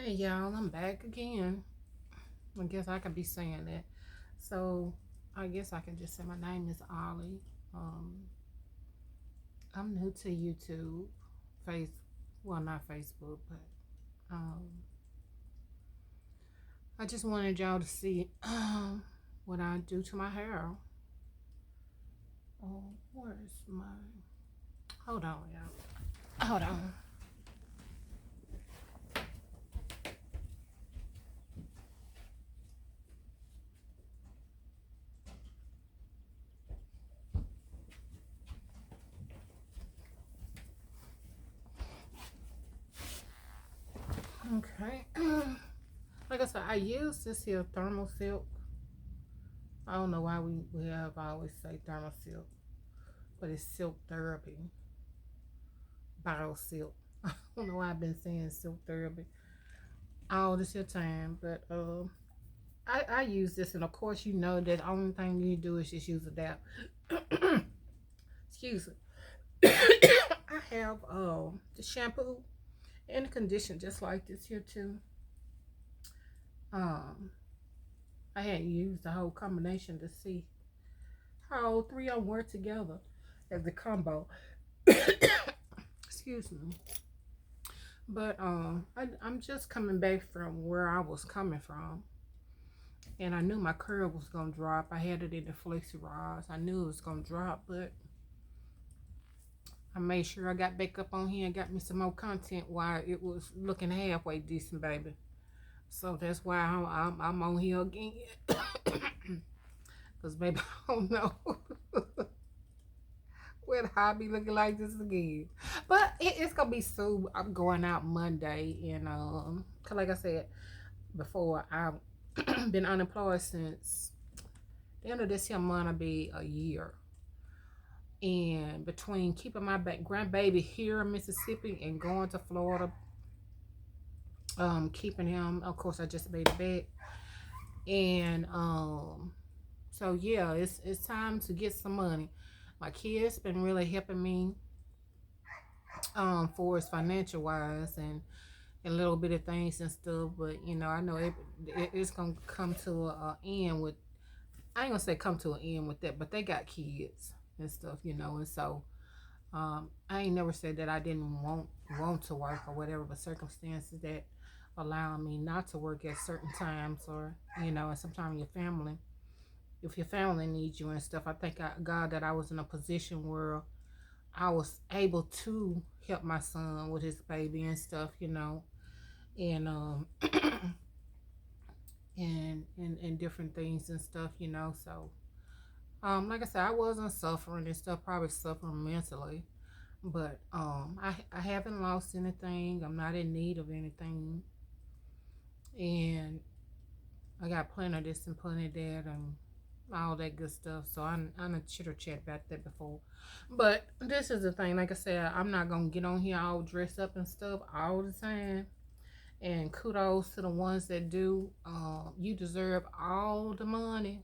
Hey y'all, I'm back again. I guess I could be saying that. So I guess I can just say my name is Ollie. Um, I'm new to YouTube, face well not Facebook, but um, I just wanted y'all to see what I do to my hair. Oh, where's my? Hold on, y'all. Hold on. Okay. Like I said, I use this here thermal silk. I don't know why we have always say thermal silk, but it's silk therapy. Bottle silk. I don't know why I've been saying silk therapy all this your time, but I use this, and of course you know that the only thing you do is just use a dab. Excuse me. I have the shampoo and the conditioner just like this here too. Um, I had used the whole combination to see how all three of them work together as a combo. Excuse me. But I'm just coming back from where I was coming from, and I knew my curve was gonna drop. I had it in the flexi rods. I knew it was gonna drop, but I made sure I got back up on here and got me some more content while it was looking halfway decent, baby. So that's why I'm on here again. Cause baby, I don't know what hobby looking like this again. But it's gonna be soon. I'm going out Monday, and cause like I said before, I've been unemployed since the end of this here month. Will be a year. And between keeping my grandbaby here in Mississippi and going to Florida, keeping him, of course, I just made a bed, and so yeah, it's time to get some money. My kids been really helping me, for us financial wise and a little bit of things and stuff, but I know it's gonna come to a end with. I ain't gonna say come to an end with that, but they got kids and stuff, and so I ain't never said that I didn't want to work or whatever, but circumstances that allow me not to work at certain times, or and sometimes if your family needs you and stuff. I thank God that I was in a position where I was able to help my son with his baby and stuff, and and different things and stuff, So like I said, I wasn't suffering and stuff, probably suffering mentally. But I haven't lost anything. I'm not in need of anything, and I got plenty of this and plenty of that and all that good stuff. So I'm a chitter chat about that before. But this is the thing. Like I said, I'm not gonna get on here all dressed up and stuff all the time. And kudos to the ones that do. You deserve all the money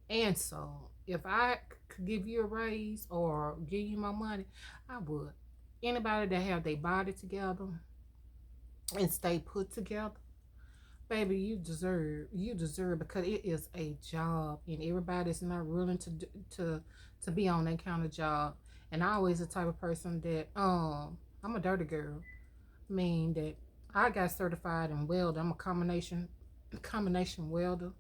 and so. If I could give you a raise or give you my money, I would. Anybody that have their body together and stay put together, baby, you deserve because it is a job, and everybody's not willing to be on that kind of job. And I always the type of person that I'm a dirty girl, mean that I got certified in weld. I'm a combination welder.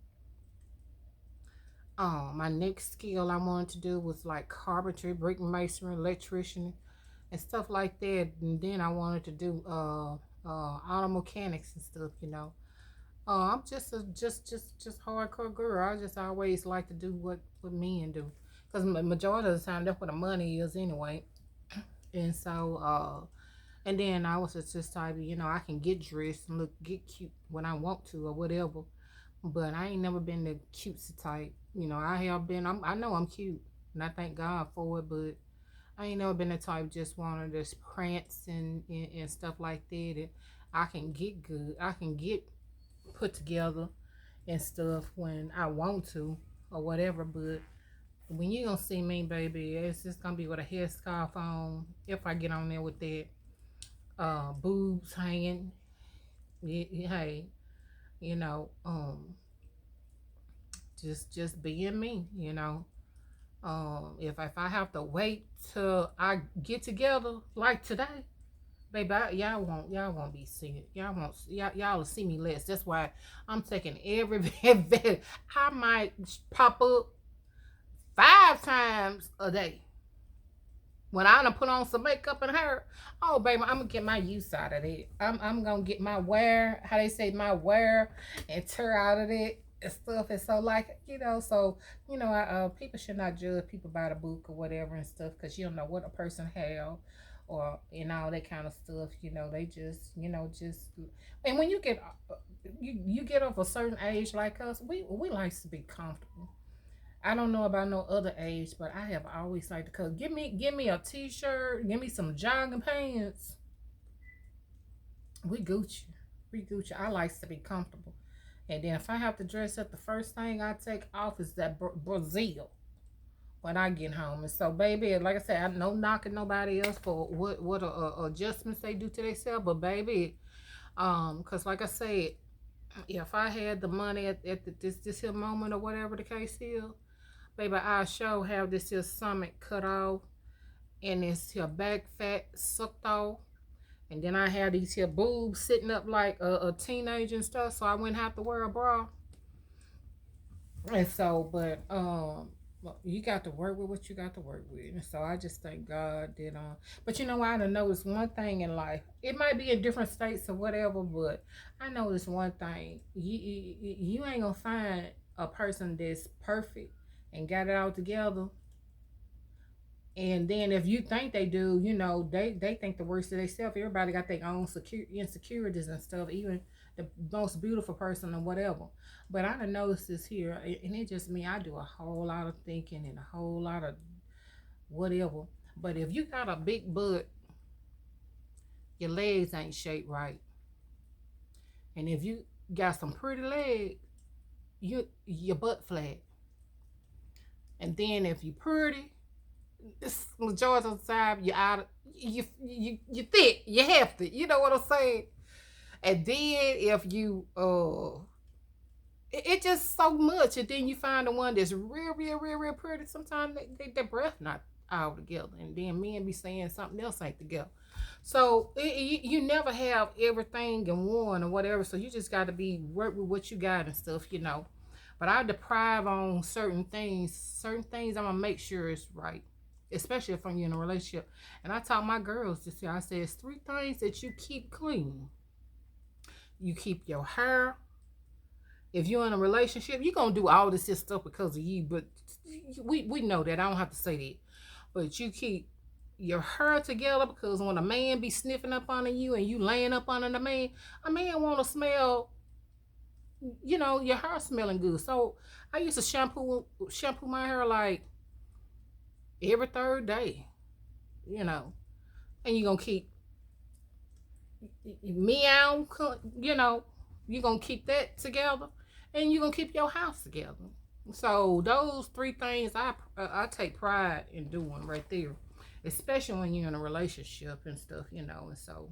My next skill I wanted to do was like carpentry, brick masonry, electrician, and stuff like that. And then I wanted to do auto mechanics and stuff. I'm just a just hardcore girl. I just always like to do what men do, because majority of the time that's what the money is anyway. And so and then I was just type of, I can get dressed and get cute when I want to or whatever. But I ain't never been the cutesy type. I have been. I know I'm cute, and I thank God for it. But I ain't never been the type just wanted to just prance and stuff like that. And I can get good. I can get put together and stuff when I want to or whatever. But when you gonna see me, baby, it's just gonna be with a headscarf on. If I get on there with that, boobs hanging, Hey, you know, just being me, if I have to wait till I get together like today, baby, y'all won't be seeing it. Y'all will see me less. That's why I'm taking every event. I might pop up 5 times a day. When I done put on some makeup and hair, oh baby, I'm gonna get my use out of it. I'm gonna get my wear, how they say my wear, and tear out of it and stuff. And so like people should not judge people by the book or whatever and stuff because you don't know what a person have or and all that kind of stuff. They just and when you get of a certain age like us, we like to be comfortable. I don't know about no other age, but I have always liked to cook. Give me a t-shirt, give me some jogging pants. We Gucci. We Gucci. I like to be comfortable. And then if I have to dress up, the first thing I take off is that Brazil when I get home. And so, baby, like I said, I'm no knocking nobody else for what adjustments they do to themselves, but baby, cause like I said, if I had the money at this here moment or whatever the case is, baby, I sure have this here stomach cut off and this here back fat sucked off. And then I had these here boobs sitting up like a teenager and stuff, so I wouldn't have to wear a bra. And so, but you got to work with what you got to work with. And so I just thank God that but you know I done noticed one thing in life. It might be in different states or whatever, but I noticed one thing. You ain't gonna find a person that's perfect and got it all together. And then if you think they do, they think the worst of themselves. Everybody got their own insecurities and stuff, even the most beautiful person or whatever. But I done noticed this here, and it just me. I do a whole lot of thinking and a whole lot of whatever. But if you got a big butt, your legs ain't shaped right. And if you got some pretty legs, your butt flat. And then if you pretty, this majority of the time you're out. You thick. You hefty. You know what I'm saying? And then if you it just so much. And then you find the one that's real pretty. Sometimes their breath not all together, and then men be saying something else ain't together. So you never have everything in one or whatever. So you just got to be work with what you got and stuff. But I deprive on certain things. Certain things I'm gonna make sure it's right, especially if I'm in a relationship. And I taught my girls this year. I said it's 3 things that you keep clean. You keep your hair. If you're in a relationship, you're gonna do all this stuff because of you. But we know that. I don't have to say that. But you keep your hair together because when a man be sniffing up on you and you laying up on the man, a man want to smell, your hair smelling good. So I used to shampoo my hair like every third day, you know, and you're gonna keep meow, you're gonna keep that together, and you're gonna keep your house together. So those 3 things I take pride in doing right there, especially when you're in a relationship and stuff. And so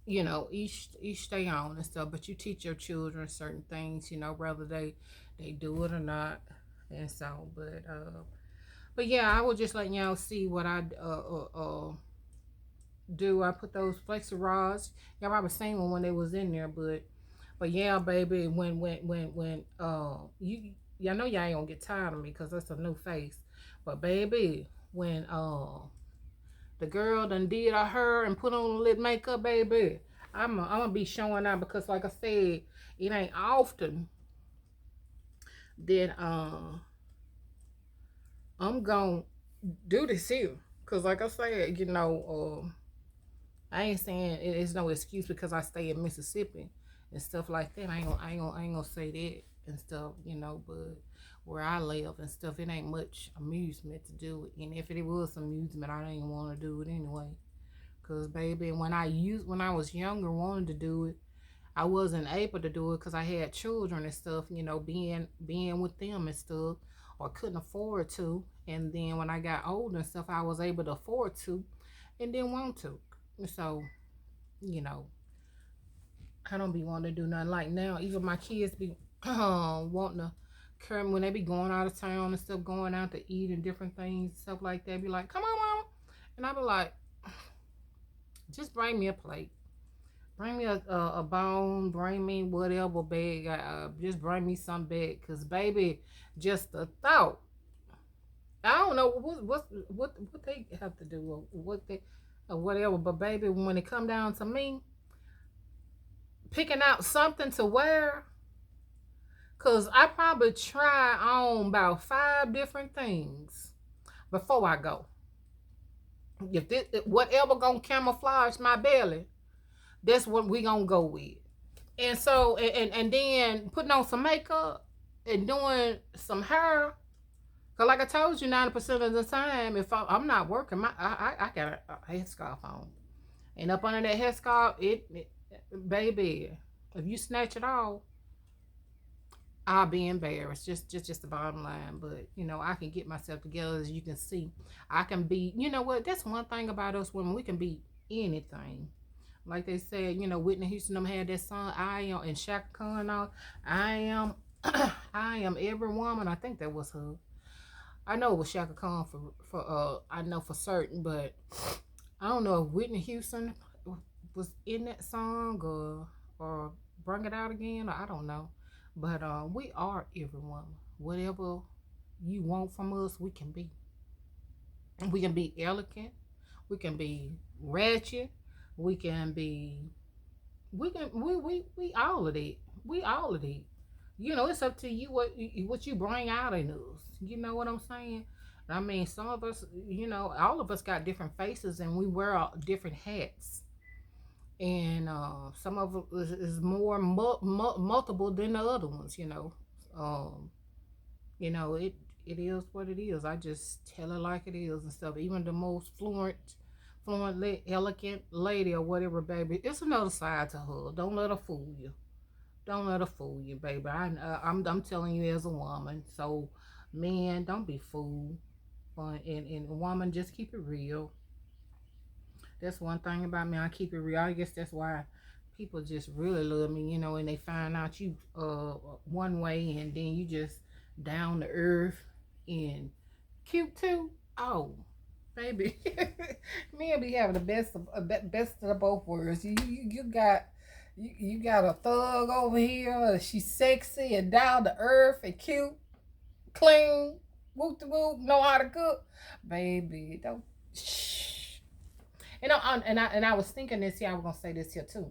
each stay on and stuff, but you teach your children certain things, whether they do it or not. And so, but yeah, I was just letting y'all see what I do. I put those flexi rods. Y'all probably seen one when they was in there, but yeah, baby, when y'all know y'all ain't gonna get tired of me because that's a new face. But baby, when the girl done did her and put on a little makeup, baby, I'm gonna be showing out because like I said, it ain't often that I'm gonna do this here. Cause like I said, I ain't saying it's no excuse because I stay in Mississippi and stuff like that. I ain't gonna say that and stuff, but where I live and stuff, it ain't much amusement to do it. And if it was amusement, I didn't want to do it anyway. Cause baby, when I was younger, wanted to do it, I wasn't able to do it because I had children and stuff. Being with them and stuff, or couldn't afford to. And then when I got older and stuff, I was able to afford to, and didn't want to. So, you know, I don't be wanting to do nothing like now. Even my kids be wanting to come when they be going out of town and stuff, going out to eat and different things, stuff like that. Be like, come on, mama. And I be like, just bring me a plate. Bring me a bone, bring me whatever bag. Just bring me some bag. Because, baby, just the thought. I don't know what they have to do or what they or whatever. But, baby, when it come down to me, picking out something to wear, because I probably try on about 5 different things before I go. If whatever gonna camouflage my belly, that's what we gonna go with. And so and then putting on some makeup and doing some hair. Cause like I told you, 90% of the time, if I'm not working, I got a headscarf on, and up under that headscarf, baby, if you snatch it off, I'll be embarrassed. Just the bottom line. But I can get myself together. As you can see, I can be. You know what? That's one thing about us women. We can be anything. Like they said, Whitney Houston them had that song, I am, and Shaka Khan all, I am, I am every woman. I think that was her. I know it was Shaka Khan for I know for certain, but I don't know if Whitney Houston was in that song or bring it out again, or I don't know. But we are every woman. Whatever you want from us, we can be. We can be elegant. We can be ratchet. We can be. We all of it. We all of it. It's up to you what you bring out in us. You know what I'm saying? I mean, some of us, all of us got different faces, and we wear different hats. And some of it is more multiple than the other ones. Um, it is what it is. I just tell it like it is and stuff. Even the most elegant lady or whatever, baby, it's another side to her. Don't let her fool you. Don't let her fool you, baby. I'm telling you as a woman. So, man, don't be fooled. And woman, just keep it real. That's one thing about me. I keep it real. I guess that's why people just really love me, and they find out you one way, and then you just down to earth and cute too. Oh, baby, me be having the best of both worlds. You got. You got a thug over here. She's sexy and down to earth and cute, clean, whoop de whoop, know how to cook, baby. Don't. Shh. And I was thinking this here. I was gonna say this here too.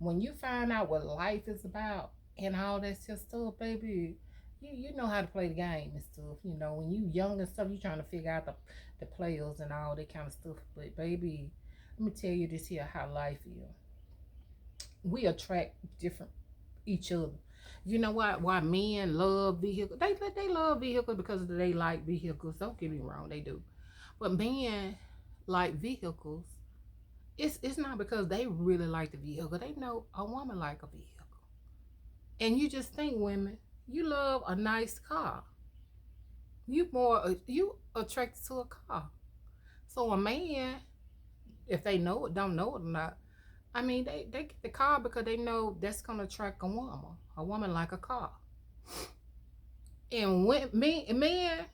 When you find out what life is about and all that stuff, baby, you know how to play the game and stuff. When you young and stuff, you trying to figure out the players and all that kind of stuff. But baby, let me tell you this here how life is. We attract different each other. You know why men love vehicles? They love vehicles because they like vehicles. Don't get me wrong, they do. But men like vehicles. It's not because they really like the vehicle. They know a woman like a vehicle. And you just think, women, you love a nice car. You attracted to a car. So a man, if they know it, don't know it or not, I mean, they get the car because they know that's gonna attract a woman. A woman like a car. And when men,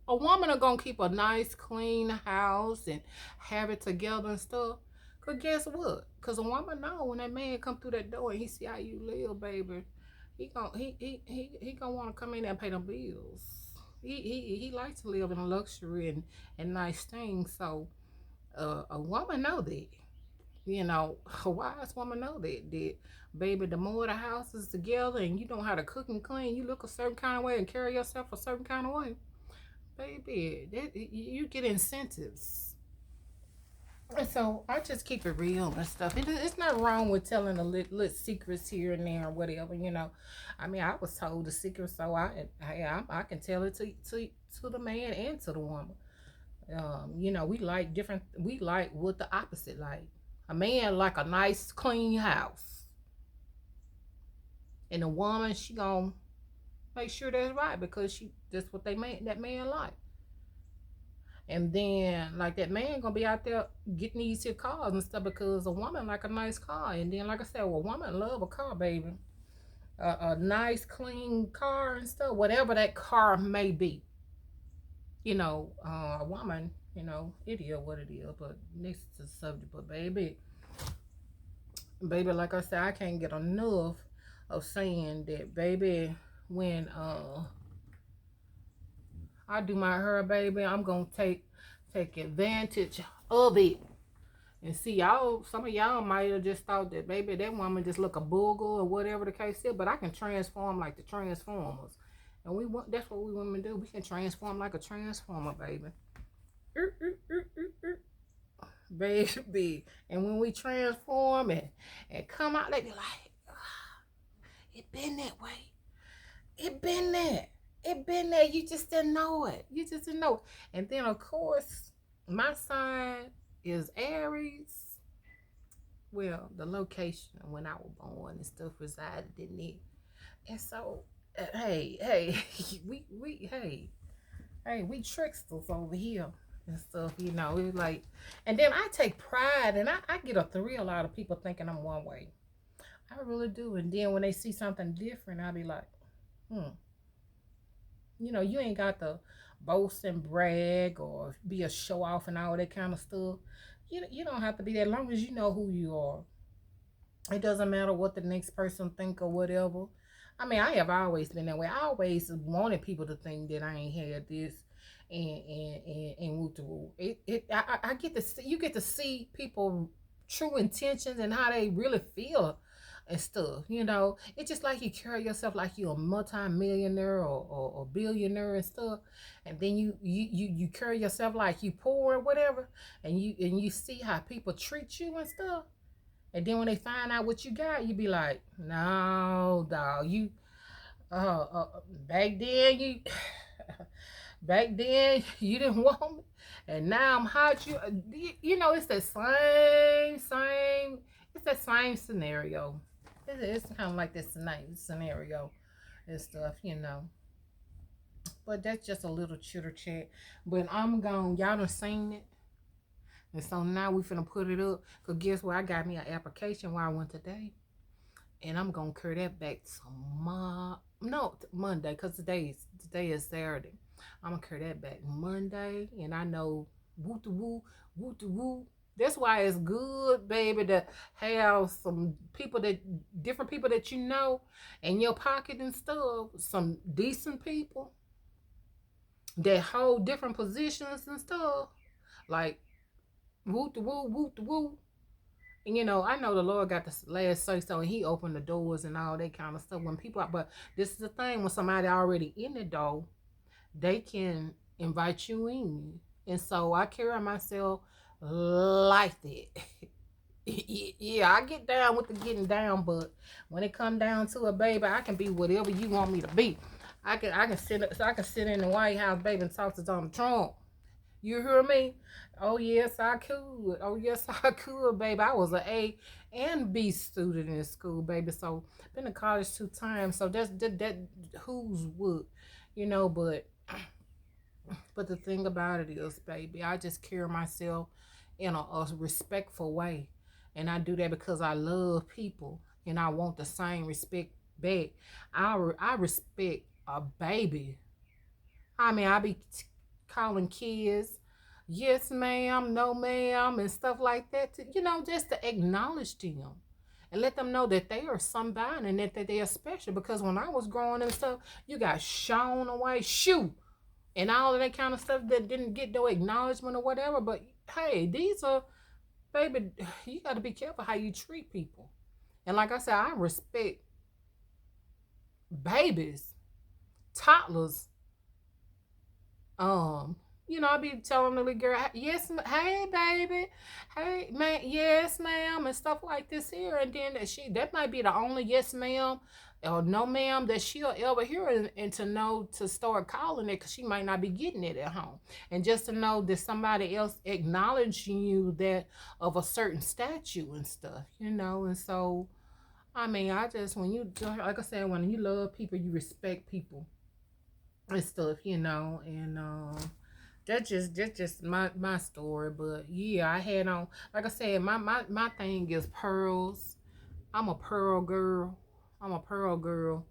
a woman are gonna keep a nice, clean house and have it together and stuff. Cause guess what? Cause a woman know when that man come through that door and he see how you live, baby, he gonna want to come in there and pay them bills. He likes to live in luxury and nice things. So a woman know that. A wise woman know that baby, the more the house is together and you know how to cook and clean, you look a certain kind of way and carry yourself a certain kind of way, baby, you get incentives. And so I just keep it real and stuff. It's not wrong with telling the little secrets here and there or whatever. I mean, I was told the secret, so I can tell it to the man and to the woman. We like different. We like what the opposite like. A man like a nice clean house, and a woman, she gonna make sure that's right because that's what that man like. And then like that man gonna be out there getting these here cars and stuff because a woman like a nice car. And then like I said, well, a woman love a car, baby. A nice clean car and stuff, whatever that car may be. A woman, it is what it is. But next to the subject, but baby, like I said, I can't get enough of saying that, baby. When I do my hair, baby, I'm gonna take advantage of it. And see, y'all, some of y'all might have just thought that, baby, that woman just look a booger or whatever the case is. But I can transform like the Transformers, and that's what we women do. We can transform like a transformer, baby. Baby. And when we transform and come out, they be like, it been that way. It been there. It been there. You just didn't know it. You just didn't know. And then of course, my sign is Aries. Well, the location when I was born and stuff resided in it. And so, hey, we tricksters over here and stuff, It's like, and then I take pride and I get a thrill out of people thinking I'm one way. I really do. And then when they see something different, I'll be like, you ain't got to boast and brag or be a show off and all that kind of stuff. You don't have to be that, long as you know who you are. It doesn't matter what the next person think or whatever. I mean, I have always been that way. I always wanted people to think that I ain't had this and whoop the whoop. I get to see, you get to see people true intentions and how they really feel and stuff. It's just like you carry yourself like you're a multi-millionaire or billionaire and stuff, and then you carry yourself like you poor or whatever, and you see how people treat you and stuff. And then when they find out what you got, you be like, no, dog, you, back then back then you didn't want me, and now I'm hot. It's the same. It's that same scenario. It's kind of like this scenario and stuff. But that's just a little chitter chat. But I'm gone. Y'all done seen it. And so now we finna put it up. Because guess what? I got me an application where I went today. And I'm going to carry that back Monday. Because today is Saturday. I'm going to carry that back Monday. And I know woo-to-woo. That's why it's good, baby, to have some different people that you know in your pocket and stuff. Some decent people that hold different positions and stuff. Like, woo. And I know the Lord got the last say so, and He opened the doors and all that kind of stuff. But this is the thing: when somebody already in the door, they can invite you in. And so I carry myself like that. Yeah, I get down with the getting down, but when it come down to it, baby, I can be whatever you want me to be. I can sit in the White House, baby, and talk to Donald Trump. You hear me? Oh yes, I could. Oh yes, I could, baby. I was an A and B student in school, baby. So been to college 2 times. So that who's would, but the thing about it is, baby, I just carry myself in a respectful way. And I do that because I love people and I want the same respect back. I respect a baby. I mean, I be calling kids, yes, ma'am, no, ma'am, and stuff like that, just to acknowledge them and let them know that they are somebody and that they are special. Because when I was growing and stuff, you got shown away, and all of that kind of stuff that didn't get no acknowledgement or whatever. But hey, these are, baby, you got to be careful how you treat people. And like I said, I respect babies, toddlers. I be telling the little girl, yes, hey, baby, hey, man, yes, ma'am, and stuff like this here. And then that might be the only yes, ma'am, or no, ma'am, that she'll ever hear, and to know to start calling it, because she might not be getting it at home. And just to know that somebody else acknowledging you that of a certain statue and stuff, and so, I mean, like I said, when you love people, you respect people and stuff, and That's just my story. But yeah, I had on, like I said, my thing is pearls. I'm a pearl girl. I'm a pearl girl.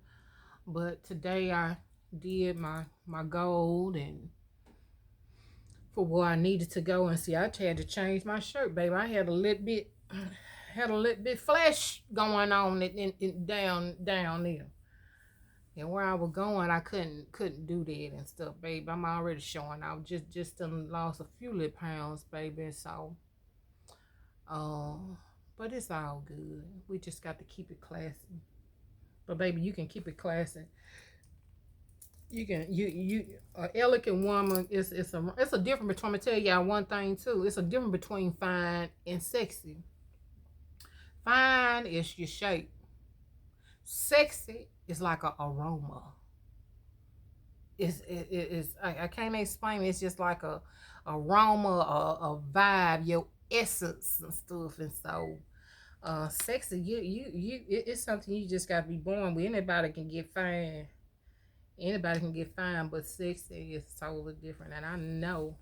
But today I did my gold and for where I needed to go, and see I had to change my shirt, baby. I had a little bit flash going on down there. And where I was going, I couldn't do that and stuff, baby. I'm already showing out. Just done lost a few little pounds, baby. So, um, but it's all good. We just got to keep it classy. But baby, you can keep it classy. You a elegant woman is it's a difference between. I'm gonna tell y'all one thing too. It's a difference between fine and sexy. Fine is your shape. Sexy is like a aroma. I can't explain it. It's just like a aroma, a vibe, your essence and stuff. And so sexy, it's something you just gotta be born with. Anybody can get fine, but sexy is totally different. And I know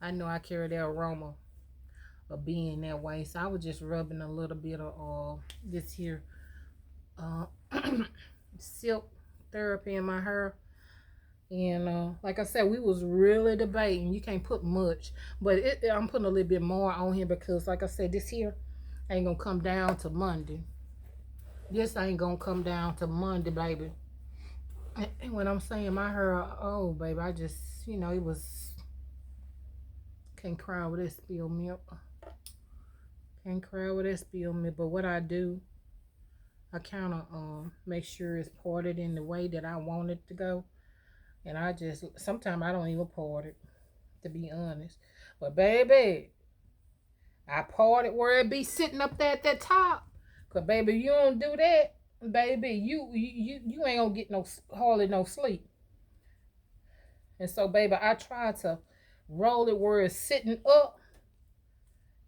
I carry that aroma of being that way. So I was just rubbing a little bit of this here uh silk therapy in my hair. And like I said, we was really debating. You can't put much, but I'm putting a little bit more on here because, like I said, this here ain't gonna come down to Monday. This ain't gonna come down to Monday, baby. And when I'm saying my hair, oh baby, I just it was can't cry with that spilled milk. Can't cry with that spilled milk. But what I do, I kind of make sure it's parted in the way that I want it to go. And I just sometimes I don't even part it, to be honest. But baby, I part it where it be sitting up there at that top. Cause baby, you don't do that, baby, you ain't gonna get no hardly no sleep. And so baby, I try to roll it where it's sitting up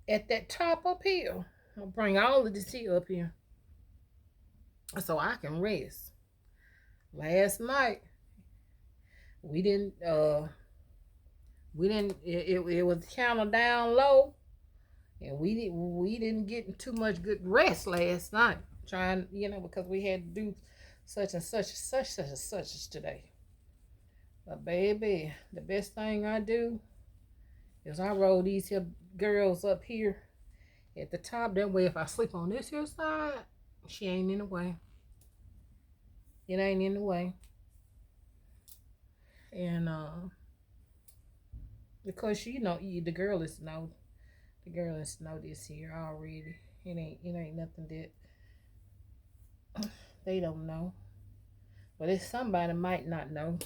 at that top up here. I'll bring all of this here up here so I can rest. Last night we didn't it was kind of down low, and we didn't get too much good rest last night, trying because we had to do such and such today. But baby, the best thing I do is I roll these here girls up here at the top. That way if I sleep on this here side, she ain't in the way. It ain't in the way. And because the girl is know this here already. It ain't nothing that they don't know. But if somebody might not know.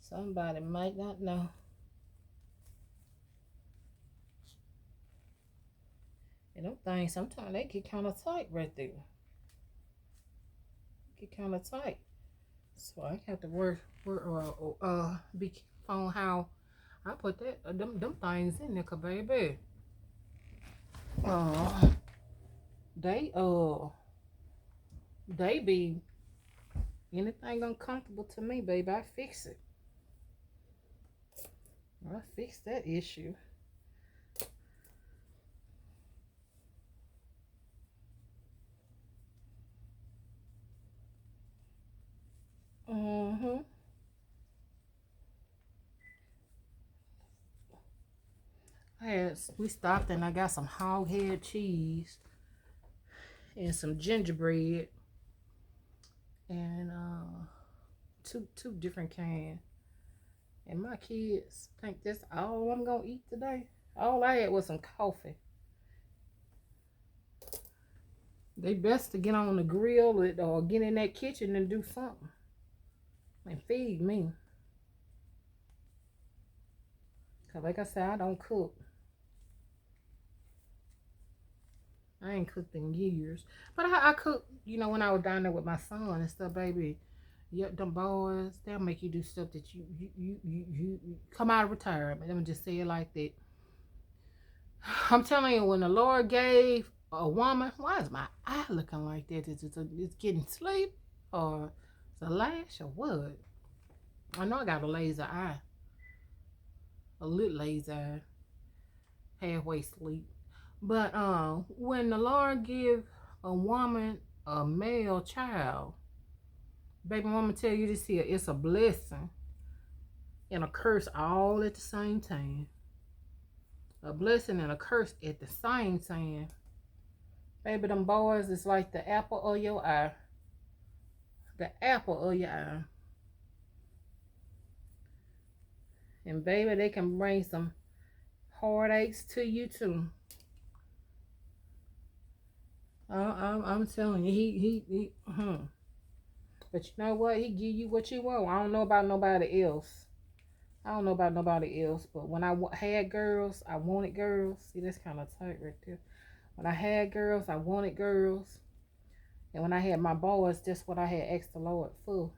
Somebody might not know. And them things sometimes they get kind of tight right there. Get kind of tight. So I have to be careful on how I put them things in there, 'cause baby, uh, they they be anything uncomfortable to me, baby. I fix it. I fix that issue. Mm-hmm. We stopped and I got some hog head cheese and some gingerbread and two different cans. And my kids think that's all I'm gonna eat today. All I had was some coffee. They best to get on the grill or get in that kitchen and do something and feed me. 'Cause like I said, I don't cook. I ain't cooked in years. But I cook, when I was down there with my son and stuff, baby. Yep, them boys, they'll make you do stuff that you come out of retirement. Let me just say it like that. I'm telling you, when the Lord gave a woman, why is my eye looking like that? It's getting sleep. Or it's a lash or what? I know I got a lazy eye. A little lazy eye. Halfway sleep. But when the Lord give a woman a male child, baby, I'm gonna tell you this here, it's a blessing and a curse all at the same time. A blessing and a curse at the same time. Baby, them boys is like the apple of your eye. The apple of your eye. And baby, they can bring some heartaches to you too. I'm telling you, But you know what? He give you what you want. I don't know about nobody else. I don't know about nobody else. But when I had girls, I wanted girls. See, that's kind of tight right there. When I had girls, I wanted girls. And when I had my boys, that's what I had asked the Lord for.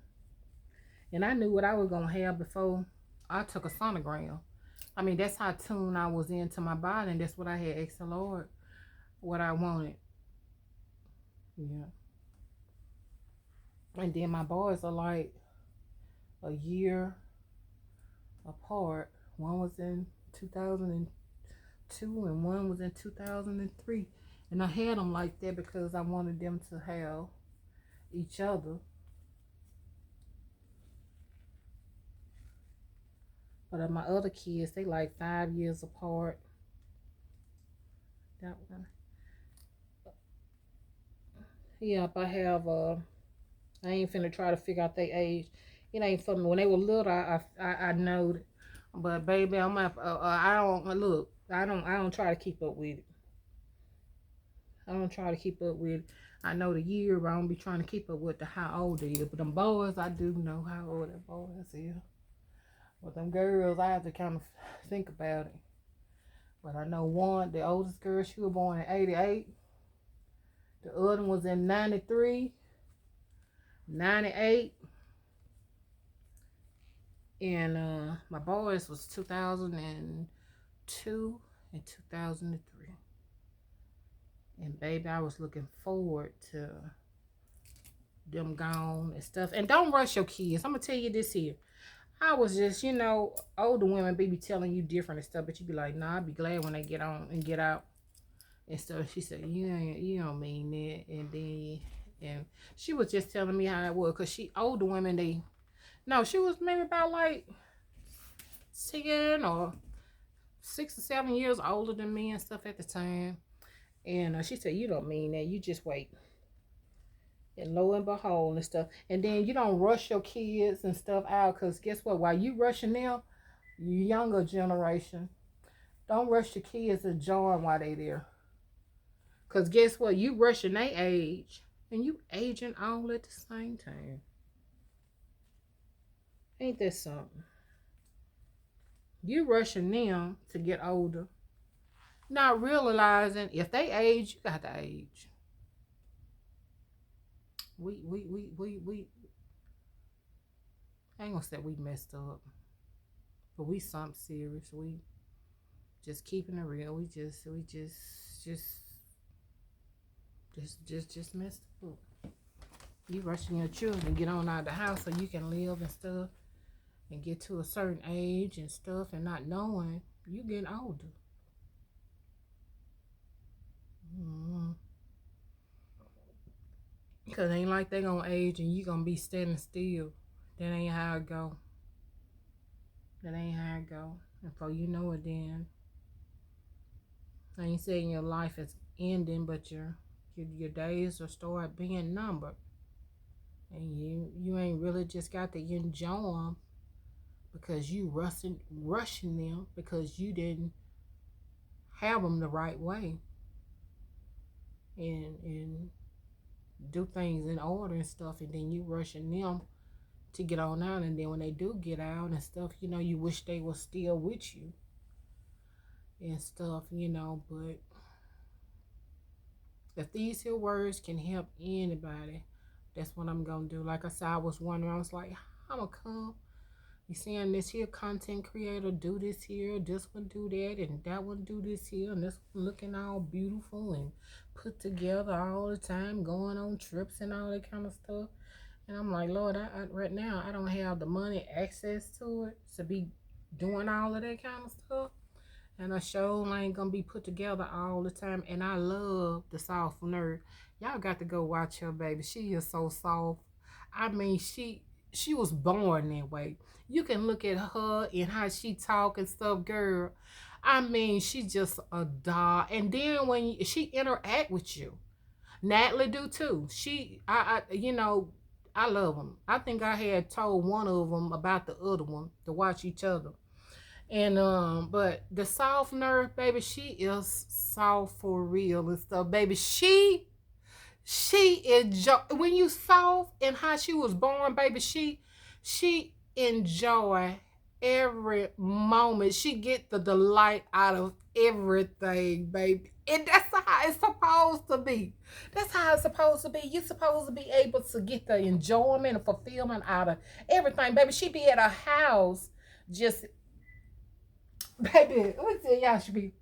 And I knew what I was going to have before I took a sonogram. I mean, that's how tuned I was into my body. And that's what I had asked the Lord, what I wanted. Yeah. And then my boys are like a year apart. One was in 2002 and one was in 2003. And I had them like that because I wanted them to have each other. But my other kids, they like 5 years apart. That one. Yep, I have I ain't finna try to figure out their age. It ain't for me. When they were little, I know. But baby, I'm up. I don't look. I don't try to keep up with it. I don't try to keep up with it. I know the year, but I don't be trying to keep up with how old they is. But them boys, I do know how old them boys is. But them girls, I have to kind of think about it. But I know one, the oldest girl, she was born in '88. The other one was in '93, '98. And my boys was 2002 and 2003. And baby, I was looking forward to them gone and stuff. And don't rush your kids. I'm gonna tell you this here. I was just, older women be telling you different and stuff, but you be like, nah, I'd be glad when they get on and get out and stuff. She said, you don't mean that. And she was just telling me how it was, cause older women, she was maybe about like 10 or 6 or 7 years older than me and stuff at the time. And she said, you don't mean that. You just wait. And lo and behold and stuff. And then you don't rush your kids and stuff out. Because guess what? While you rushing them, you younger generation, don't rush your kids and join while they there. Because guess what? You rushing their age. And you aging all at the same time. Ain't that something? You rushing them to get older. Not realizing if they age, you got to age. We I ain't gonna say we messed up, but we something serious. We just keeping it real. We just messed up. You rushing your children to get on out of the house so you can live and stuff and get to a certain age and stuff, and not knowing you getting older. Because it ain't like they gonna age and you gonna be standing still. That ain't how it go. That ain't how it go. And for you know it, then I ain't saying your life is ending, but your days will start being numbered. And you ain't really just got to enjoy them because you rushing them because you didn't have them the right way. And do things in order and stuff, and then you rushing them to get on out, and then when they do get out and stuff, you wish they were still with you and stuff, but if these here words can help anybody, that's what I'm gonna do. Like I said, I was wondering, I was like, I'm gonna come. You seeing this here content creator do this here, this one do that, and that one do this here, and this one looking all beautiful and put together all the time, going on trips and all that kind of stuff. And I'm like, Lord, right now I don't have the money access to it to be doing all of that kind of stuff. And a show ain't gonna be put together all the time. And I love the soft nerve. Y'all got to go watch her, baby. She is so soft. I mean, she was born that way. You can look at her and how she talk and stuff, girl. I mean, she just a doll. And then when she interact with you, Natalie do too. I love them. I think I had told one of them about the other one to watch each other. And but the soft nerve, baby, she is soft for real and stuff, baby. She enjoy when you soft and how she was born, baby. She enjoy every moment. She get the delight out of everything, baby. And that's how it's supposed to be. That's how it's supposed to be. You're supposed to be able to get the enjoyment and fulfillment out of everything, baby. She be at a house just, baby. Let me tell y'all, she be,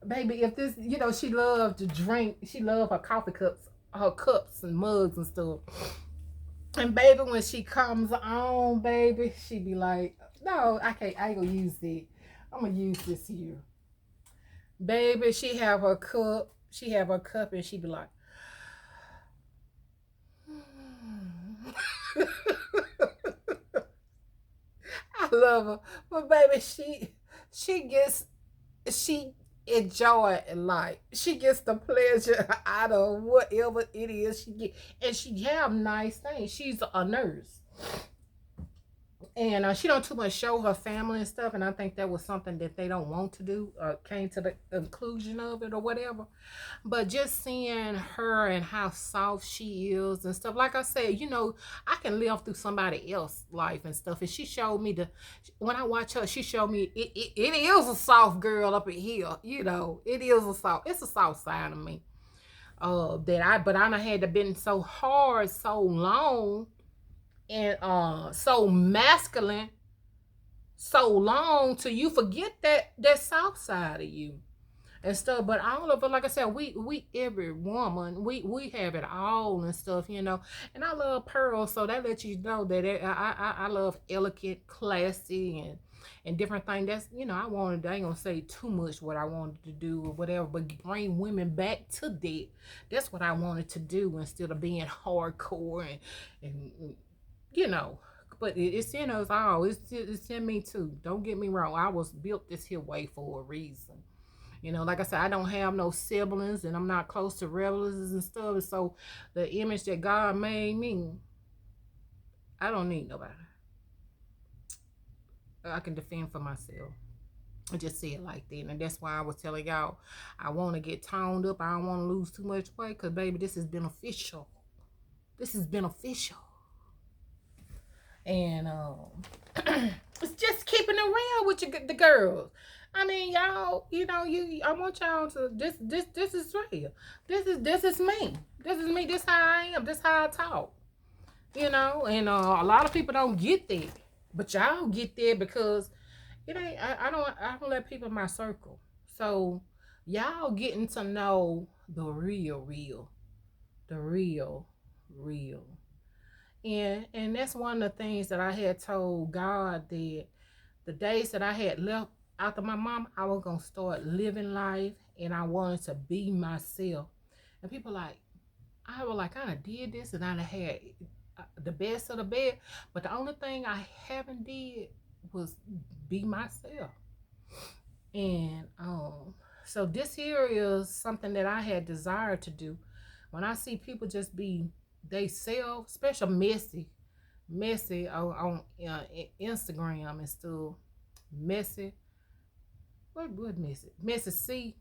baby. If this, she loved to drink. She loved her coffee cups, her cups and mugs and stuff. And baby, when she comes on, baby, she be like, "No, I can't. I ain't gonna use it. I'm gonna use this here." Baby, she have her cup. She have her cup, and she be like, "I love her," but baby, she gets she enjoy life. She gets the pleasure out of whatever it is she get, and she have nice things. She's a nurse, and she don't too much show her family and stuff. And I think that was something that they don't want to do, or came to the conclusion of it, or whatever. But just seeing her and how soft she is and stuff, like I said, I can live through somebody else's life and stuff. And she showed me when I watch her, she showed me it is a soft girl up in here. It is it's a soft side of me. But I done had to been so hard, so long, and so masculine, so long till you forget that soft side of you and stuff. But all of it, like I said, we every woman, we have it all and stuff. And I love Pearl, so that lets you know that I love elegant, classy, and different things. That's I ain't gonna say too much what I wanted to do or whatever, but bring women back to that. That's what I wanted to do instead of being hardcore and you know. But it's in us all. It's in me too. Don't get me wrong. I was built this here way for a reason. Like I said, I don't have no siblings and I'm not close to relatives and stuff. So the image that God made me, I don't need nobody. I can defend for myself. I just say it like that. And that's why I was telling y'all, I want to get toned up. I don't want to lose too much weight because, baby, this is beneficial. This is beneficial. And it's just keeping it real with the girls. I mean, y'all, I want y'all to this is real. This is me. This is me. This how I am. This how I talk. And a lot of people don't get that, but y'all get there because it ain't. I don't let people in my circle. So y'all getting to know the real. And that's one of the things that I had told God that the days that I had left after my mom, I was gonna start living life and I wanted to be myself. And people like, I was like, I done did this and I done had the best of the best, but the only thing I haven't did was be myself. And so this here is something that I had desired to do. When I see people just be they self, especially messy on Instagram and stuff, messy. What messy? Messy C.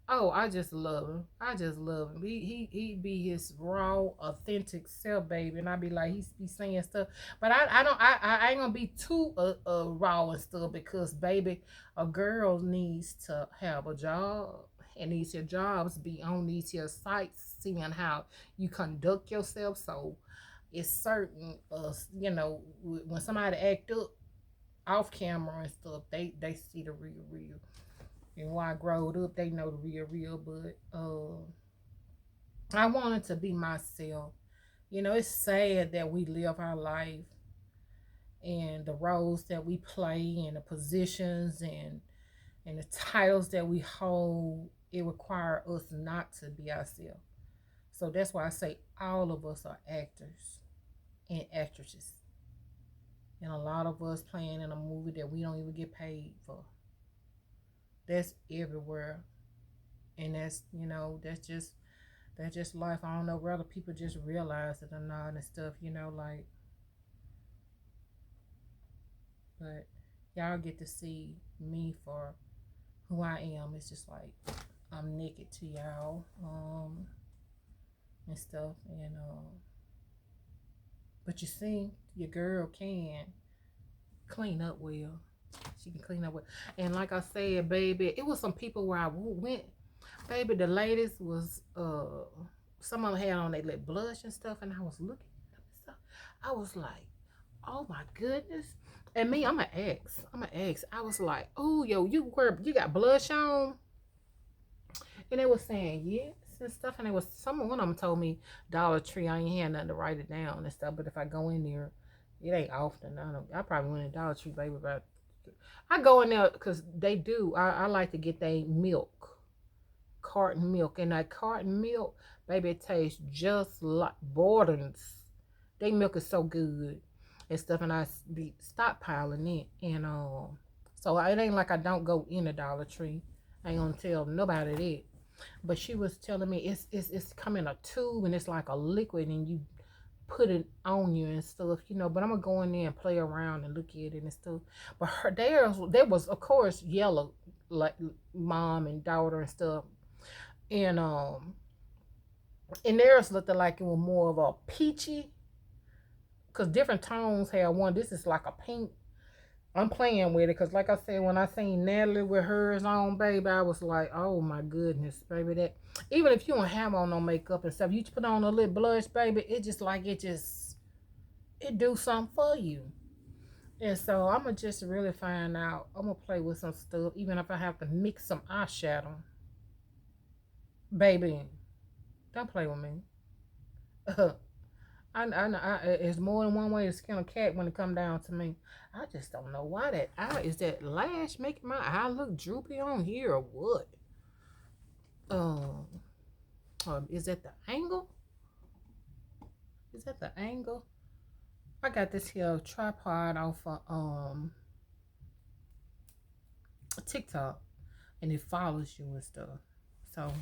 Oh, I just love him. I just love him. He be his raw, authentic self, baby, and I be like he be saying stuff, but I ain't gonna be too raw and stuff because, baby, a girl needs to have a job and these your jobs be on these your sites, seeing how you conduct yourself. So it's certain, when somebody act up off camera and stuff, they see the real. And when I growed up, they know the real. But I wanted to be myself You know, it's sad that we live our life and the roles that we play and the positions and the titles that we hold, it requires us not to be ourselves. So that's why I say all of us are actors and actresses. And a lot of us playing in a movie that we don't even get paid for. That's everywhere. And that's just life. I don't know whether people just realize it or not and stuff, like, but y'all get to see me for who I am. It's just like I'm naked to y'all, and stuff, and but you see, your girl can clean up well. She can clean up well, and like I said, baby, it was some people where I went, baby. The ladies was some of them had on their lip blush and stuff, and I was looking at them and stuff. I was like, oh my goodness. And me, I'm an ex. I'm an ex. I was like, oh, yo, you got blush on? And they was saying yes and stuff. And one of them told me Dollar Tree. I ain't had nothing to write it down and stuff. But if I go in there, it ain't often. I probably went to Dollar Tree, baby. But I go in there because they do. I like to get their milk, carton milk, and that carton milk, baby, it tastes just like Borden's. They milk is so good and stuff, and I be stockpiling it, and so it ain't like I don't go in the Dollar Tree. I ain't gonna tell nobody that. But she was telling me it's come in a tube and it's like a liquid and you put it on you and stuff, But I'm gonna go in there and play around and look at it and stuff. But there was of course yellow, like mom and daughter and stuff, and theirs looked like it was more of a peachy, cause different tones have one. This is like a pink. I'm playing with it because, like I said, when I seen Natalie with hers on, baby, I was like, oh my goodness, baby. That even if you don't have on no makeup and stuff, you put on a little blush, baby, it do something for you. And so I'm gonna just really find out. I'm gonna play with some stuff, even if I have to mix some eyeshadow, baby. Don't play with me. It's more than one way to skin a cat when it come down to me. I just don't know why that eye is that lash making my eye look droopy on here or what. Um, is that the angle? Is that the angle? I got this here tripod off of TikTok, and it follows you and stuff. So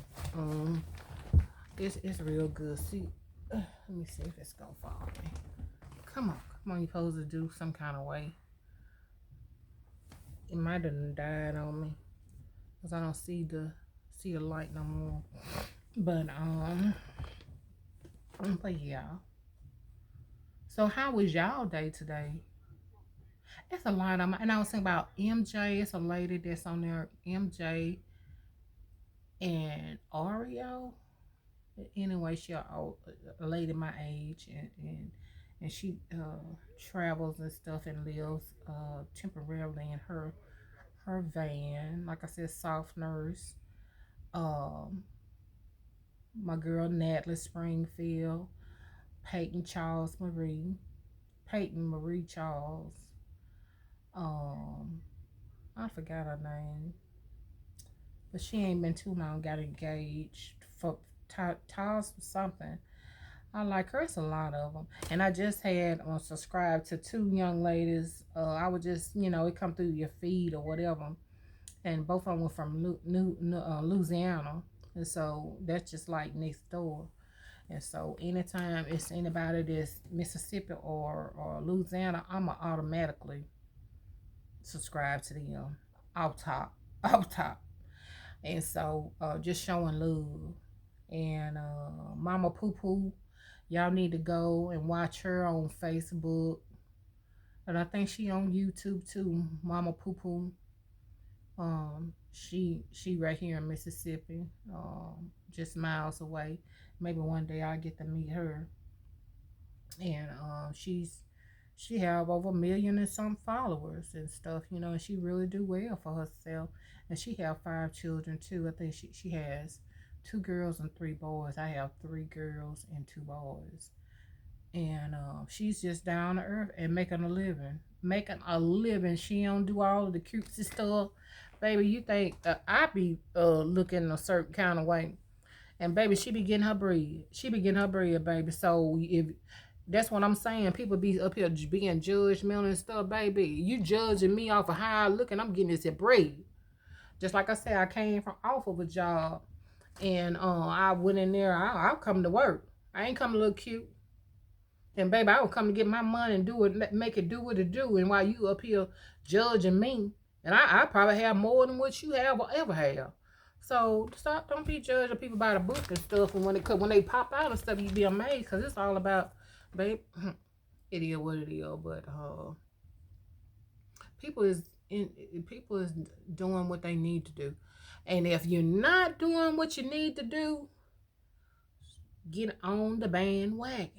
it's real good. See, let me see if it's gonna follow me. Come on, you supposed to do some kind of way. It might have died on me because I don't see the light no more. But yeah. So how was y'all day today? It's a lot of my, and I was thinking about MJ. It's a lady that's on there, MJ and Oreo. Anyway, she a lady my age, and she travels and stuff and lives temporarily in her van. Like I said, soft nurse. Um, my girl Natalie Springfield, Peyton Charles Marie, Peyton Marie Charles. Um, I forgot her name, but she ain't been too long. Got engaged for Taz something. I like her. It's a lot of them, and I just had subscribed to two young ladies. I would just it come through your feed or whatever, and both of them were from Louisiana, and so that's just like next door. And so anytime it's anybody that's Mississippi or Louisiana, I'ma automatically subscribe to them off top, off top. And so just showing love. And Mama Poo Poo, y'all need to go and watch her on Facebook. And I think she on YouTube too, Mama Poo Poo. She right here in Mississippi, just miles away. Maybe one day I'll get to meet her. And she have over 1,000,000 and some followers and stuff, and she really do well for herself. And she have 5 children too. I think she has 2 girls and 3 boys. I have 3 girls and 2 boys. And she's just down to earth and making a living. Making a living. She don't do all of the cutesy stuff. Baby, you think I be looking a certain kind of way. And baby, she be getting her bread. She be getting her bread, baby. So if that's what I'm saying, people be up here being judgmental and stuff, baby. You judging me off of how I look, and I'm getting this bread. Just like I said, I came from off of a job, and I went in there. I'll come to work. I ain't come to look cute. And baby, I will come to get my money and do it, make it do what it do. And while you up here judging me, and I probably have more than what you have or ever have. So stop, don't be judging people by the book and stuff. And when they pop out and stuff, you be amazed because it's all about, babe. It is what it is. But people is people is doing what they need to do, and if you're not doing what you need to do, get on the bandwagon.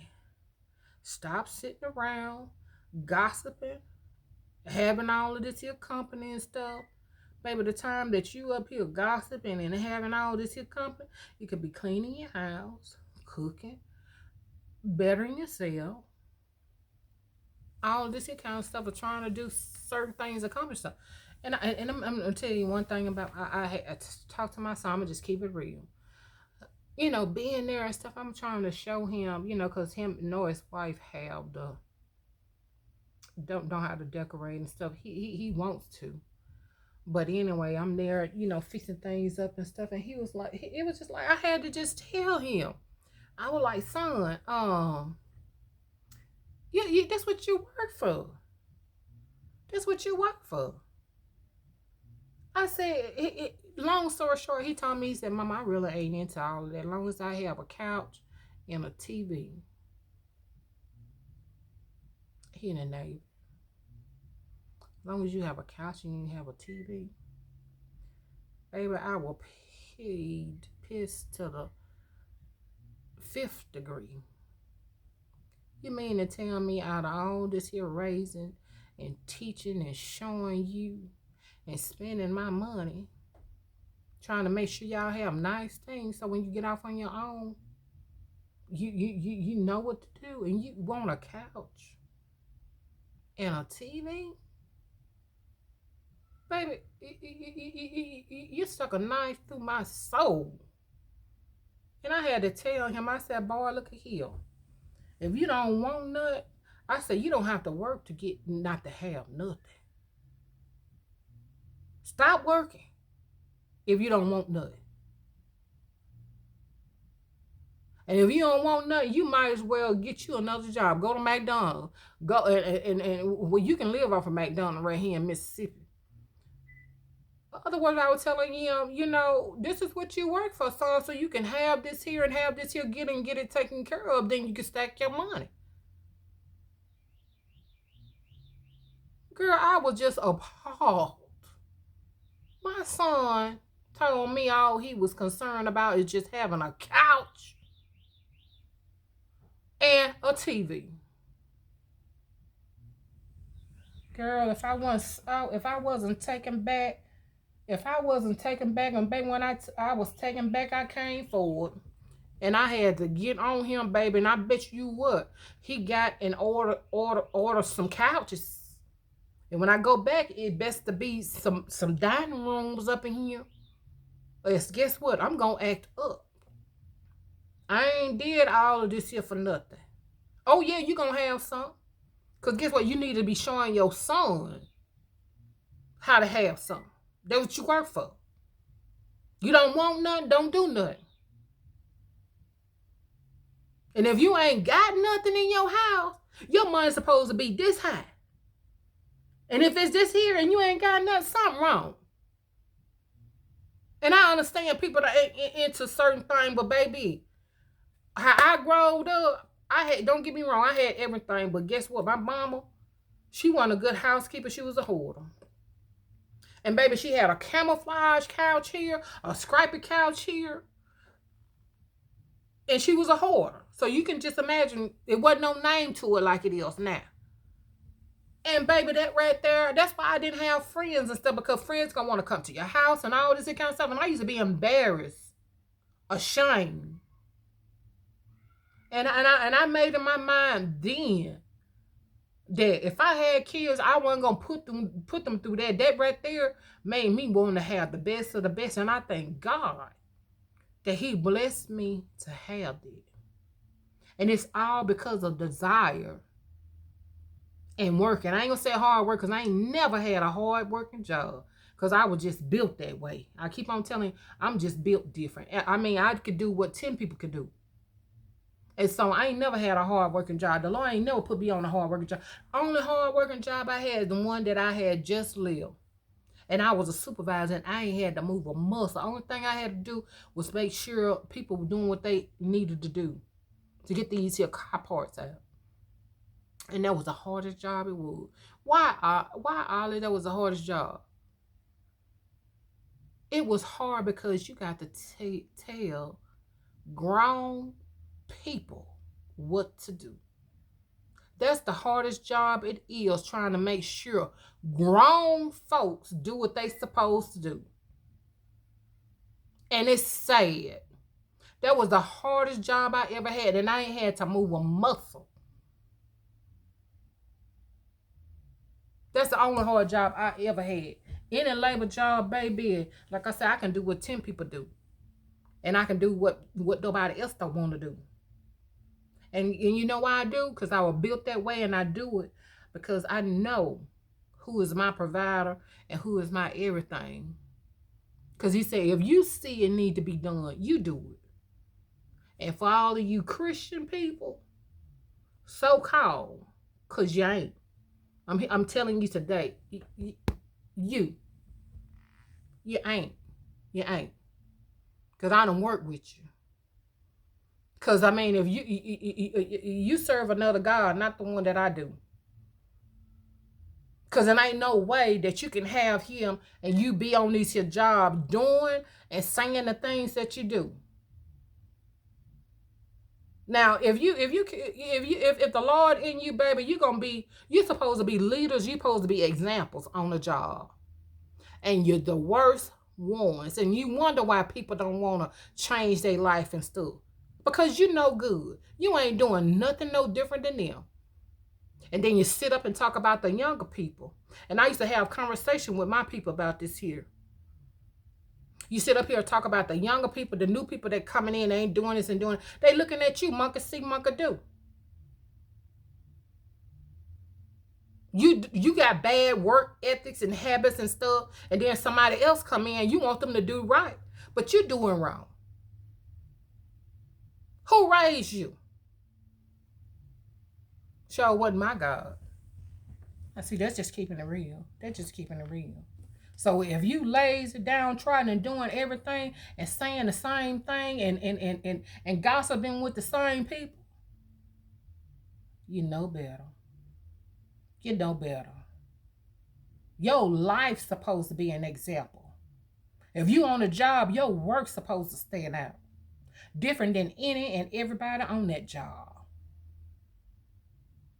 Stop sitting around gossiping, having all of this here company and stuff. Maybe the time that you up here gossiping and having all this here company, you could be cleaning your house, cooking, bettering yourself, all this here kind of stuff, or trying to do certain things, accomplish stuff. And I'm gonna tell you one thing about I talk to my son. I'm gonna just keep it real. You know, being there and stuff. I'm trying to show him, you know, cause him and his wife have the don't know how to decorate and stuff. He wants to. But anyway, I'm there, you know, fixing things up and stuff. And he was like, it was just like I had to just tell him. I was like, son, yeah, that's what you work for. That's what you work for. I said, long story short, he told me, he said, Mama, I really ain't into all of that. As long as I have a couch and a TV. He in the Navy. As long as you have a couch and you have a TV. Baby, I will piss to the 5th degree. You mean to tell me out of all this here raising and teaching and showing you and spending my money, trying to make sure y'all have nice things so when you get off on your own, you know what to do, and you want a couch and a TV? Baby, you stuck a knife through my soul. And I had to tell him, I said, boy, look at here. If you don't want nothing, I said, you don't have to work to get not to have nothing. Stop working if you don't want nothing. And if you don't want nothing, you might as well get you another job. Go to McDonald's. Go and well, you can live off of McDonald's right here in Mississippi. Other words, I was telling him, you know, this is what you work for, son, so you can have this here and have this here, get it taken care of. Then you can stack your money. Girl, I was just appalled. My son told me all he was concerned about is just having a couch and a TV. Girl, if I wasn't taken back, and baby, when I was taken back, I came forward. And I had to get on him, baby. And I bet you what, he got and order some couches. And when I go back, it best to be some dining rooms up in here. Guess what? I'm gonna act up. I ain't did all of this here for nothing. Oh yeah, you gonna have some. Cause guess what? You need to be showing your son how to have some. That's what you work for. You don't want nothing, don't do nothing. And if you ain't got nothing in your house, your money's supposed to be this high. And if it's this here and you ain't got nothing, something wrong. And I understand people that ain't into certain things, but baby, how I growed up, don't get me wrong, I had everything, but guess what? My mama, she wasn't a good housekeeper, she was a hoarder. And baby, she had a camouflage couch here, a stripy couch here. And she was a hoarder. So you can just imagine, it wasn't no name to it like it is now. And baby, that right there, that's why I didn't have friends and stuff, because friends gonna want to come to your house and all this kind of stuff. And I used to be embarrassed, ashamed. And I made in my mind then that if I had kids, I wasn't gonna put them through that. That right there made me want to have the best of the best. And I thank God that He blessed me to have it. And it's all because of desire and working. I ain't gonna say hard work because I ain't never had a hard working job. Because I was just built that way. I keep on telling you, I'm just built different. I mean, I could do what 10 people could do. And so I ain't never had a hard working job. The Lord ain't never put me on a hard working job. Only hard working job I had is the one that I had just left. And I was a supervisor and I ain't had to move a muscle. The only thing I had to do was make sure people were doing what they needed to do to get these here car parts out. And that was the hardest job it was. Why, Ollie, that was the hardest job? It was hard because you got to tell grown people what to do. That's the hardest job it is, trying to make sure grown folks do what they supposed to do. And it's sad. That was the hardest job I ever had, and I ain't had to move a muscle. That's the only hard job I ever had. Any labor job, baby, like I said, I can do what 10 people do. And I can do what nobody else don't want to do. And you know why I do? Because I was built that way, and I do it because I know who is my provider and who is my everything. Because He said, if you see it need to be done, you do it. And for all of you Christian people, so-called, because you ain't. I'm telling you today, you ain't. You ain't. Because I don't work with you. Because, I mean, if you serve another God, not the one that I do. Because there ain't no way that you can have Him and you be on this here job doing and saying the things that you do. Now, if the Lord in you, baby, you're supposed to be leaders. You're supposed to be examples on the job. And you're the worst ones. And you wonder why people don't want to change their life and stuff. Because you know good. You ain't doing nothing no different than them. And then you sit up and talk about the younger people. And I used to have conversation with my people about this here. You sit up here and talk about the younger people, the new people that coming in, they ain't doing this and doing it. They looking at you, monkey see, monkey do. You got bad work ethics and habits and stuff, and then somebody else come in, you want them to do right, but you're doing wrong. Who raised you? Sure wasn't my God. I see, that's just keeping it real. That's just keeping it real. So if you lazy, downtrodden, and doing everything and saying the same thing and gossiping with the same people, you know better. You know better. Your life's supposed to be an example. If you on a job, your work's supposed to stand out. Different than any and everybody on that job.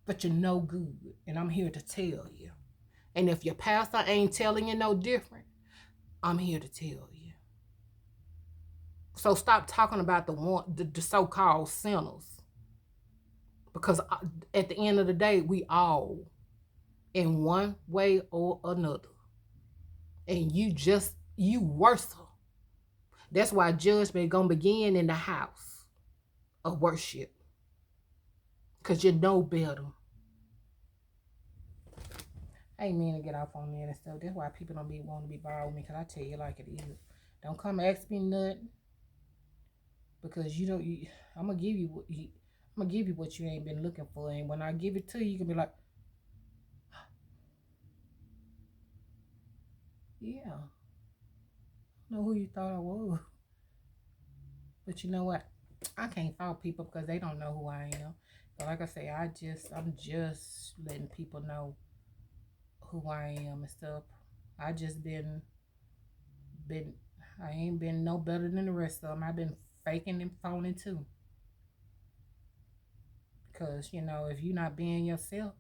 But you're no good, and I'm here to tell you. And if your pastor ain't telling you no different, I'm here to tell you. So stop talking about the so-called sinners. Because at the end of the day, we all, in one way or another. And you worse. That's why judgment gonna begin in the house of worship. Because you know better. I ain't mean to get off on that and stuff. That's why people don't want to be bothered with me. Because I tell you like it is. Don't come ask me nothing. Because I'm going to give you what you ain't been looking for. And when I give it to you, you can be like, yeah. I know who you thought I was. But you know what? I can't fault people because they don't know who I am. But like I say, I'm just letting people know who I am and stuff. I just I ain't been no better than the rest of them. I've been faking and phoning too. Because, if you're not being yourself,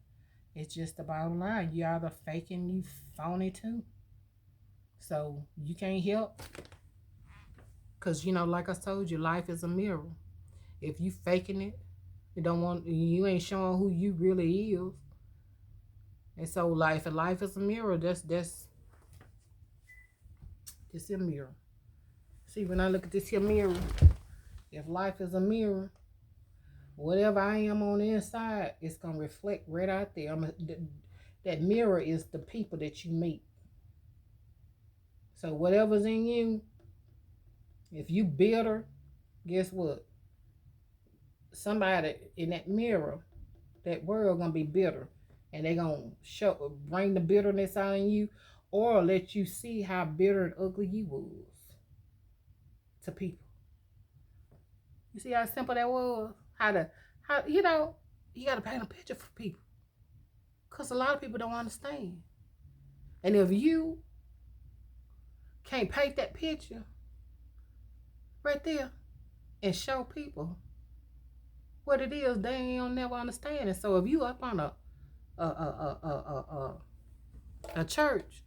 it's just the bottom line. You either faking, you phony too. So you can't help. Because, like I told you, life is a mirror. If you faking it, You ain't showing who you really is. And so if life is a mirror, that's a mirror. See, when I look at this here mirror, if life is a mirror, whatever I am on the inside, it's gonna reflect right out there. That mirror is the people that you meet. So whatever's in you, if you bitter, guess what? Somebody in that mirror, that world gonna be bitter, and they gonna bring the bitterness out in you, or let you see how bitter and ugly you was to people. You see how simple that was? How you gotta paint a picture for people, cause a lot of people don't understand. And if you can't paint that picture right there and show people what it is, they ain't never understand it. So if you up on a church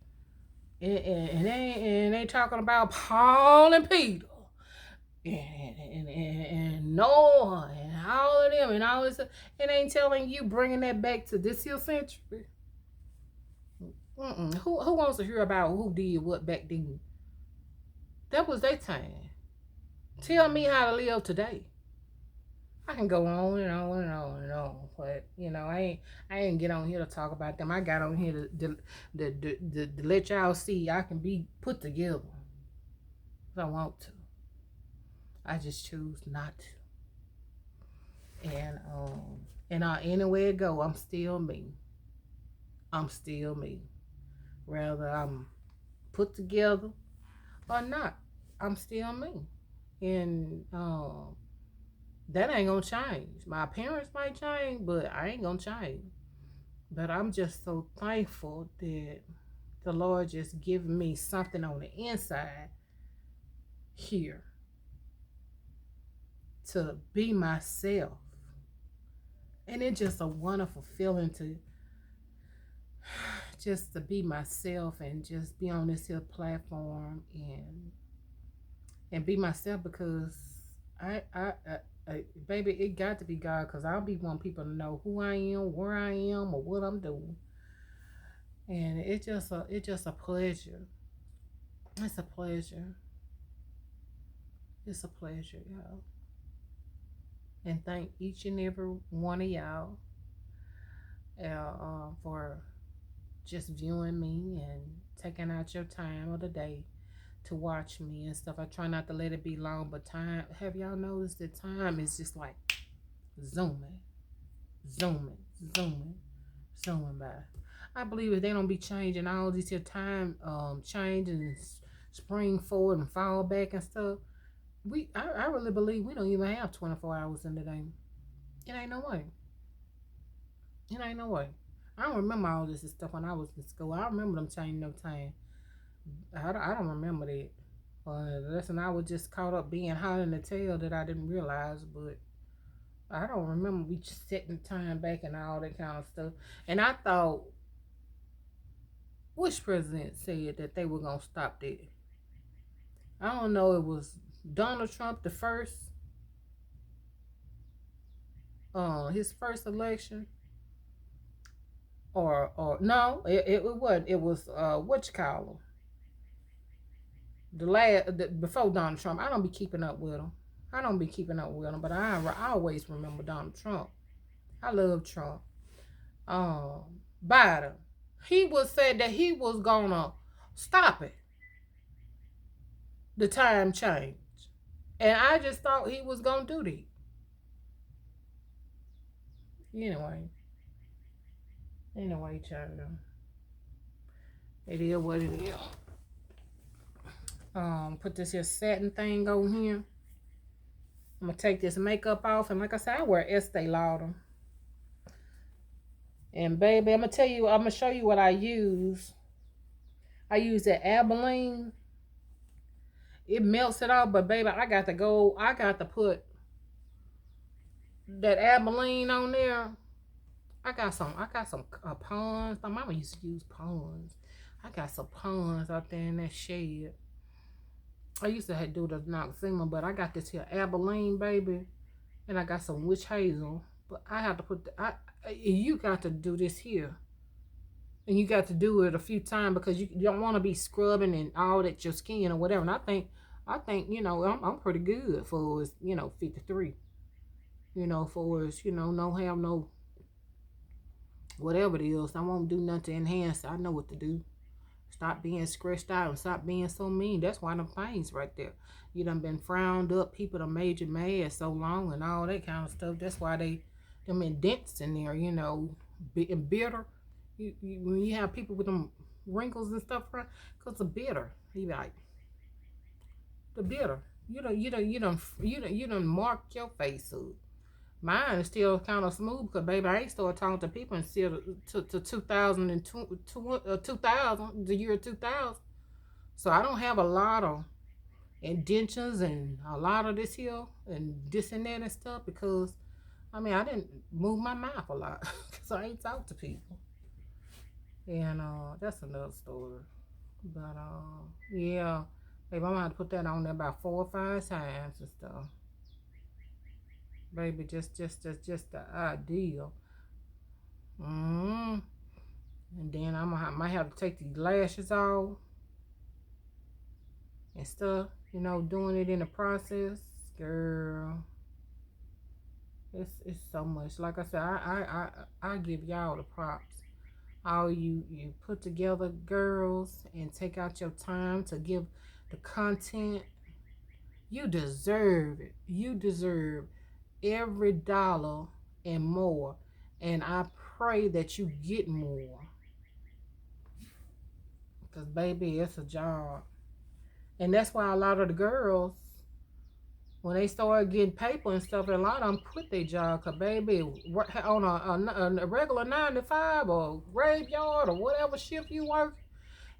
and they talking about Paul and Peter and Noah and all of them and all this, it ain't telling you, bringing that back to this here century. Who wants to hear about who did what back then? That was their time. Tell me how to live today. I can go on and on and on and on, but I ain't get on here to talk about them. I got on here to let y'all see I can be put together. If I want to, I just choose not to. And anywhere it go, I'm still me. I'm still me. Whether I'm put together or not, I'm still me. And that ain't gonna change. My appearance might change, but I ain't gonna change. But I'm just so thankful that the Lord just given me something on the inside here to be myself. And it's just a wonderful feeling to just to be myself and just be on this here platform and be myself, because I baby, it got to be God, because I'll be wanting people to know who I am, where I am, or what I'm doing. And it's just a pleasure. It's a pleasure. It's a pleasure, y'all. And thank each and every one of y'all for just viewing me and taking out your time of the day to watch me and stuff. I try not to let it be long, but time, have y'all noticed that time is just like zooming by? I believe if they don't be changing all these here time changing and spring forward and fall back and stuff, I really believe we don't even have 24 hours in the day. It ain't no way. I don't remember all this stuff when I was in school. I remember them changing no time. I don't remember that. Listen, I was just caught up being hot in the tail that I didn't realize, but I don't remember we just setting time back and all that kind of stuff. And I thought, which president said that they were going to stop that? I don't know, it was Donald Trump the first, his first election, or no, it wasn't. It was what you call him, before Donald Trump. I don't be keeping up with him. But I always remember Donald Trump. I love Trump. Biden, he was said that he was gonna stop it. The time change, and I just thought he was gonna do that. Anyway, child, it is what it is. Put this here satin thing on here. I'm gonna take this makeup off, and like I said, I wear Estee Lauder. And baby, I'm gonna show you what I use. I use that Abilene. It melts it off, but baby, I got to put that Abilene on there. I got some Pond's. My mama used to use Pond's. I got some Pond's out there in that shed. I used to do the Noxzema, but I got this here Abilene, baby, and I got some witch hazel. But I have to put you got to do this here, and you got to do it a few times because you don't want to be scrubbing and all that your skin or whatever. And I think I'm pretty good for 53. For no have no whatever it is. I won't do nothing to enhance it. I know what to do. Stop being scratched out and stop being so mean. That's one of them things right there. You done been frowned up. People done made you mad so long and all that kind of stuff. That's why them indents in there, being bitter. When you have people with them wrinkles and stuff, right? Cause of bitter. You like the bitter. You done marked your face up. Mine is still kind of smooth because, baby, I ain't started talking to people until to 2000, the year 2000. So I don't have a lot of indentions and a lot of this here and this and that and stuff because, I didn't move my mouth a lot because I ain't talk to people. And that's another story. But, yeah, baby, I'm going to have to put that on there about 4 or 5 times and stuff. Baby, just the ideal. Mm. And then might have to take these lashes off and stuff. Doing it in the process, girl. It's so much. Like I said, I give y'all the props. All you put together girls and take out your time to give the content. You deserve it. You deserve every dollar and more. And I pray that you get more. Because, baby, it's a job. And that's why a lot of the girls, when they start getting paper and stuff, a lot of them quit their job. Because, baby, on a regular 9 to 5 or graveyard or whatever shift you work,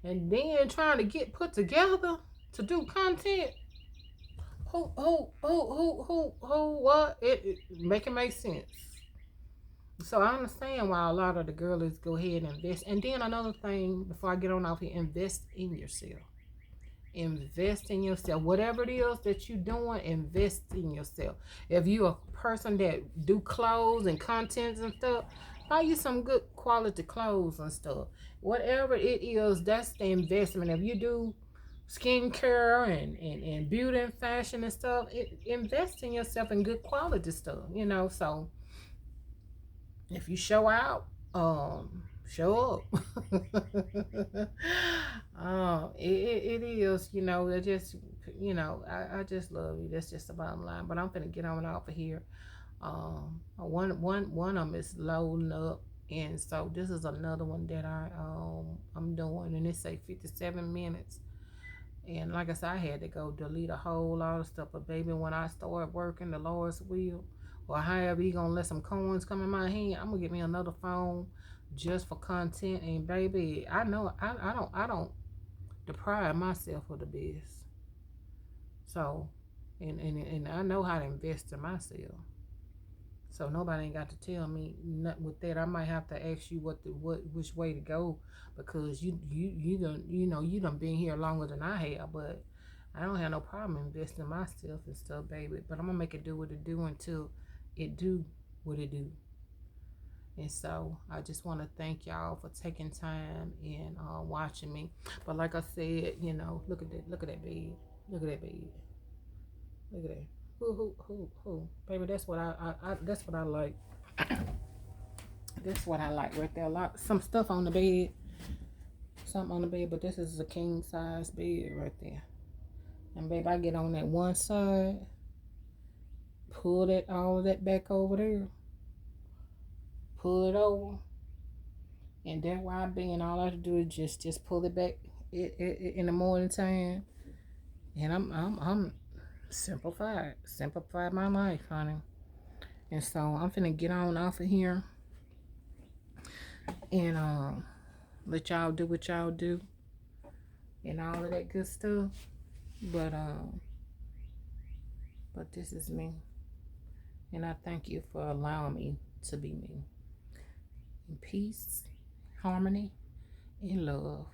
and then trying to get put together to do content. What? It make it make sense. So I understand why a lot of the girls go ahead and invest. And then another thing, before I get on off here, invest in yourself. Invest in yourself. Whatever it is that you're doing, invest in yourself. If you're a person that do clothes and contents and stuff, buy you some good quality clothes and stuff. Whatever it is, that's the investment. If you do skincare and beauty and fashion and stuff, invest in yourself in good quality stuff, so if you show out, show up. It is, it just, I just love you. That's just the bottom line. But I'm gonna get on off of here. One of them is loading up, and so this is another one that I'm doing, and it say 57 minutes. And like I said, I had to go delete a whole lot of stuff. But baby, when I start working the Lord's will, or however He gonna let some coins come in my hand, I'm gonna get me another phone just for content. And baby, I know I don't deprive myself of the best. So, and I know how to invest in myself. So nobody ain't got to tell me nothing with that. I might have to ask you which way to go, because you done been here longer than I have, but I don't have no problem investing in myself and stuff, baby. But I'm gonna make it do what it do until it do what it do. And so I just want to thank y'all for taking time and watching me. But like I said, look at that bed. Look at that bed. Look at that. Who, baby, that's what that's what I like. That's what I like right there. Some stuff on the bed, something on the bed, but this is a king size bed right there. And baby, I get on that one side, pull all of that back over there, pull it over, and that's where I be. And all I have to do is just pull it back in the morning time, and I'm simplify my life, honey. And so I'm finna get on off of here and let y'all do what y'all do and all of that good stuff. But this is me, and I thank you for allowing me to be me. In peace, harmony, and love.